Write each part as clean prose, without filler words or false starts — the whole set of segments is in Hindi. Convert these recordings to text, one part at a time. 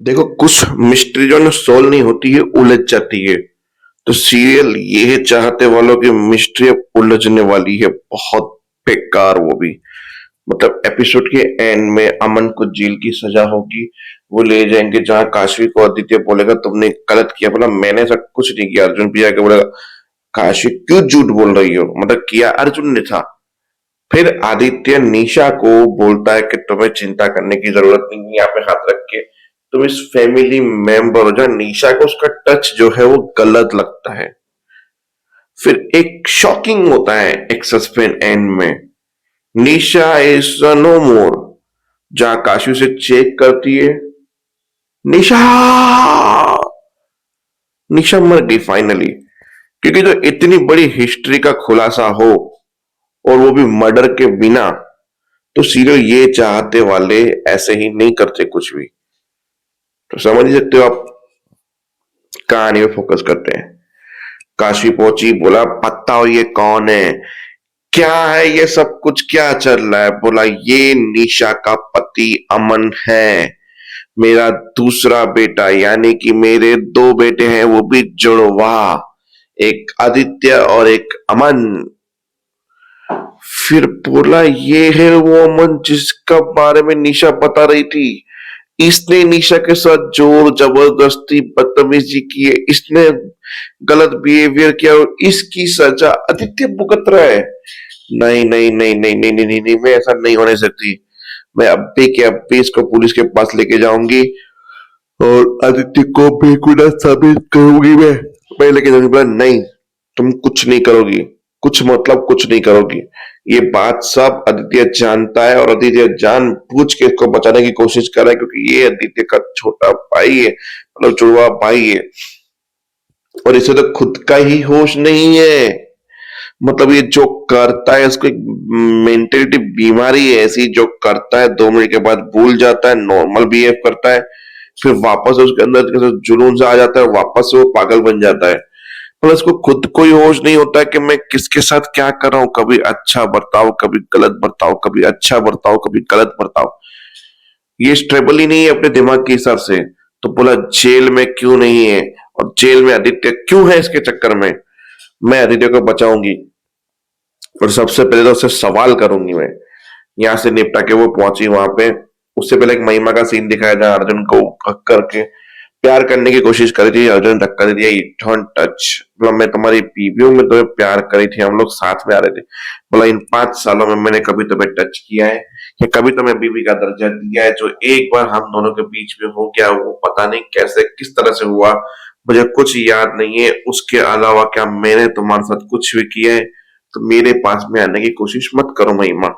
देखो, कुछ मिस्ट्री जो है ना सोल्व नहीं होती है, उलझ जाती है। तो सीरियल ये चाहते वालों की मिस्ट्री अब उलझने वाली है, बहुत बेकार वो भी। मतलब एपिसोड के एंड में अमन को जेल की सजा होगी। वो ले जाएंगे जहां काशवी को आदित्य बोलेगा तुमने गलत किया। बोला मैंने ऐसा कुछ नहीं किया। अर्जुन भी आके बोलेगा काशवी क्यों झूठ बोल रही हो, मतलब किया अर्जुन ने था। फिर आदित्य निशा को बोलता है कि तुम्हें चिंता करने की जरूरत नहीं है, यहाँ पे हाथ रख के तुम इस फैमिली मेंबर हो। जहाँ निशा को उसका टच जो है वो गलत लगता है। फिर एक शॉकिंग होता है एक सस्पेंस एंड में, निशा इज नो मोर। जहां काशी से चेक करती है, निशा निशा मर गई फाइनली। क्योंकि जो इतनी बड़ी हिस्ट्री का खुलासा हो और वो भी मर्डर के बिना, तो सीरियल ये चाहते वाले ऐसे ही नहीं करते कुछ भी। तो समझ ही सकते हो आप, कहानी में फोकस करते हैं। काशी पहुंची, बोला पता हो ये कौन है, क्या है ये सब कुछ, क्या चल रहा है। बोला ये निशा का पति अमन है, मेरा दूसरा बेटा, यानी कि मेरे दो बेटे हैं वो भी जुड़वा, एक आदित्य और एक अमन। फिर बोला ये है वो अमन जिसका बारे में निशा बता रही थी। इसने निशा के साथ जोर जबरदस्ती बदतमीजी की है, इसने गलत बिहेवियर किया और इसकी सजा आदित्य भुगत रहा है। नहीं नहीं नहीं नहीं नहीं नहीं नहीं, नहीं मैं ऐसा नहीं होने सकती। मैं अब भी के अब भी इसको पुलिस के पास लेके जाऊंगी और आदित्य को बेगुनाह साबित करूंगी। मैं लेके जाऊंगी। बोला नहीं, तुम कुछ नहीं करोगी, कुछ मतलब कुछ नहीं करोगी। ये बात सब आदित्य जानता है और आदित्य जान बूझ के इसको बचाने की कोशिश कर रहा है, क्योंकि ये आदित्य का छोटा भाई है, मतलब जुड़वा भाई है। और इसे तो खुद का ही होश नहीं है। मतलब ये जो करता है इसको एक मेंटेलिटी बीमारी है ऐसी, जो करता है 2 मिनट के बाद भूल जाता है, नॉर्मल बिहेव करता है, फिर वापस उसके अंदर जुनून से आ जाता है, वापस से वो पागल बन जाता है। मतलब इसको खुद को ही होश नहीं होता है कि मैं किसके साथ क्या कर रहा हूँ। कभी अच्छा बर्ताव, कभी गलत बर्ताव, कभी अच्छा बर्ताव, कभी गलत बर्ताव। ये स्टेबल ही नहीं है अपने दिमाग के हिसाब से। तो बोला जेल में क्यों नहीं है और जेल में आदित्य क्यों है, इसके चक्कर में मैं आदित्य को बचाऊंगी। और सबसे पहले तो उससे सवाल करूंगी मैं। यहाँ से निपटा के वो पहुंची वहां पे। उससे पहले एक महिमा का सीन दिखाया जहाँ अर्जुन को हक करके प्यार करने की कोशिश करी थी, अर्जुन ने धक्का दे दिया, डोंट टच। मतलब मैं तुम्हारी बीवी हूं, मैं तुम्हें प्यार करी थी, हम लोग साथ में आ रहे थे। बोला इन 5 सालों में मैंने कभी तुम्हें टच किया है या कभी तुम्हें बीवी का दर्जा दिया है। जो एक बार हम दोनों के बीच में हो गया वो पता नहीं कैसे किस तरह से हुआ, मुझे कुछ याद नहीं है। उसके अलावा क्या मैंने तुम्हारे साथ कुछ भी किया है? तो मेरे पास में आने की कोशिश मत करो महिमा।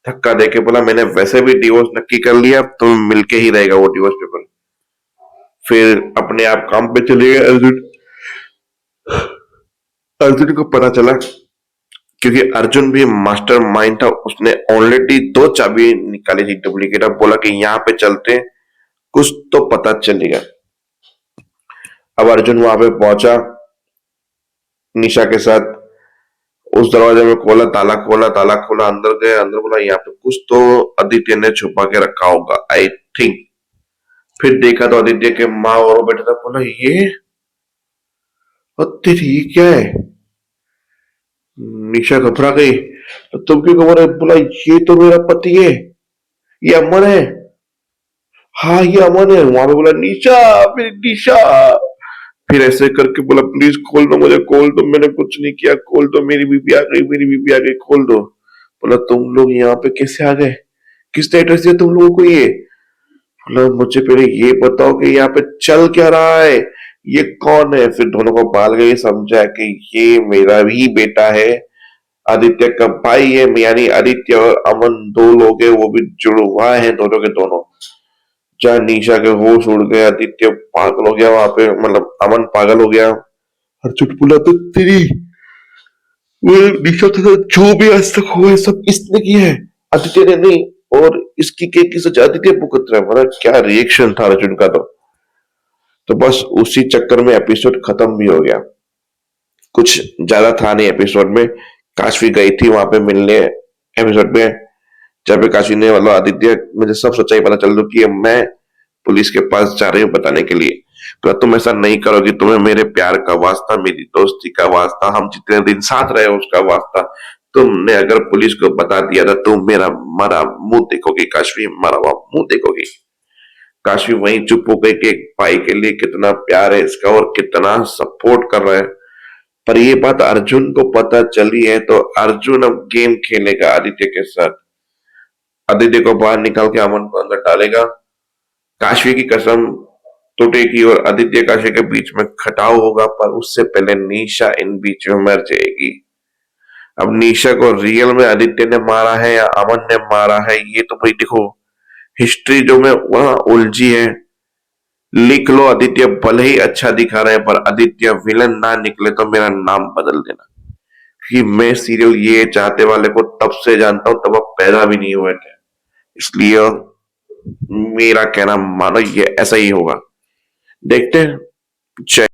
धक्का देके बोला मैंने वैसे भी डिवोर्स नक्की कर लिया, तो मिलके ही रहेगा वो डिवोर्स पेपर। फिर अपने आप काम पे चले गए अर्जुन। अर्जुन को पता चला, क्योंकि अर्जुन भी मास्टर माइंड था, उसने ऑलरेडी 2 चाबी निकाली थी डुप्लीकेट। अब बोला कि यहाँ पे चलते, कुछ तो पता चलेगा। अब अर्जुन वहां पे पहुंचा निशा के साथ। उस दरवाजे में खोला, ताला खोला, अंदर गए। अंदर बोला यहाँ पे कुछ तो आदित्य ने छुपा के रखा होगा आई थिंक। फिर देखा तो आदित्य के माँ और वो बैठा था। बोला ये तेरी ये क्या है? निशा घबरा गई। तो तुम क्यों घबरा रहे? बोला ये तो मेरा पति है, ये अमन है। हाँ ये अमन है। वहां पे बोला निशा, मेरी निशा। फिर ऐसे करके बोला प्लीज खोल दो, मुझे खोल दो, मैंने कुछ नहीं किया, खोल दो, मेरी बीबी आ गई, मेरी बीबी आ गई, खोल दो। बोला तुम लोग यहाँ पे कैसे आ गए, किसने एड्रेस दिया तुम लोगों को ये? बोला मुझे पहले ये बताओ कि यहाँ पे चल क्या रहा है, ये कौन है? फिर दोनों को बाल गए, समझा कि ये मेरा ही बेटा है, आदित्य का भाई है। यानी आदित्य और अमन 2 लोग हैं, वो भी जुड़वा है दोनों के दोनों। जहाँ निशा के होश उड़ गए, आदित्य पागल हो गया वहां पे, मतलब अमन पागल हो गया। हर चुटपुला तो तेरी, वो निशा के साथ जो भी आज तक हुआ है सब इसने किया है, आदित्य ने नहीं। और इसकी केस की सजा आदित्य भुगत रहा है। हमारा क्या रिएक्शन था अर्जुन का। तो बस उसी चक्कर में एपिसोड खत्म भी हो गया। कुछ ज्यादा था नहीं एपिसोड में। काशवी गई थी वहां पे मिलने एपिसोड में, जब भी काशी ने मतलब आदित्य, मुझे सब सच्चाई पता चल चुकी है। मैं पुलिस के पास जा रही हूँ बताने के लिए। पर तुम ऐसा नहीं करोगी, तुम्हें मेरे प्यार का वास्ता, मेरी दोस्ती का वास्ता, हम जितने दिन साथ रहे उसका वास्ता, तुमने अगर पुलिस को बता दिया तो तुम मेरा मरा मुंह देखोगी काशवी, मरा हुआ मुंह देखोगी। काशवी वहीं चुप हो गई कि एक भाई के लिए कितना प्यार है इसका और कितना सपोर्ट कर रहा है। पर ये बात अर्जुन को पता चली है तो अर्जुन अब गेम खेलेगा आदित्य के साथ। आदित्य को बाहर निकाल के अमन को अंदर डालेगा। काशवी की कसम टूटेगी और आदित्य काशवी के बीच में खटाव होगा, पर उससे पहले निशा इन बीच में मर जाएगी। अब निशा को रियल में आदित्य ने मारा है या अमन ने मारा है, ये तो भाई देखो हिस्ट्री जो में वहां उलझी है। लिख लो, आदित्य भले ही अच्छा दिखा रहे हैं पर आदित्य विलन ना निकले तो मेरा नाम बदल देना। कि मैं सीरियल ये चाहते वाले को तब से जानता हूं तब आप पैदा भी नहीं हुए थे, इसलिए मेरा कहना मानो ये ऐसा ही होगा। देखते हैं। जय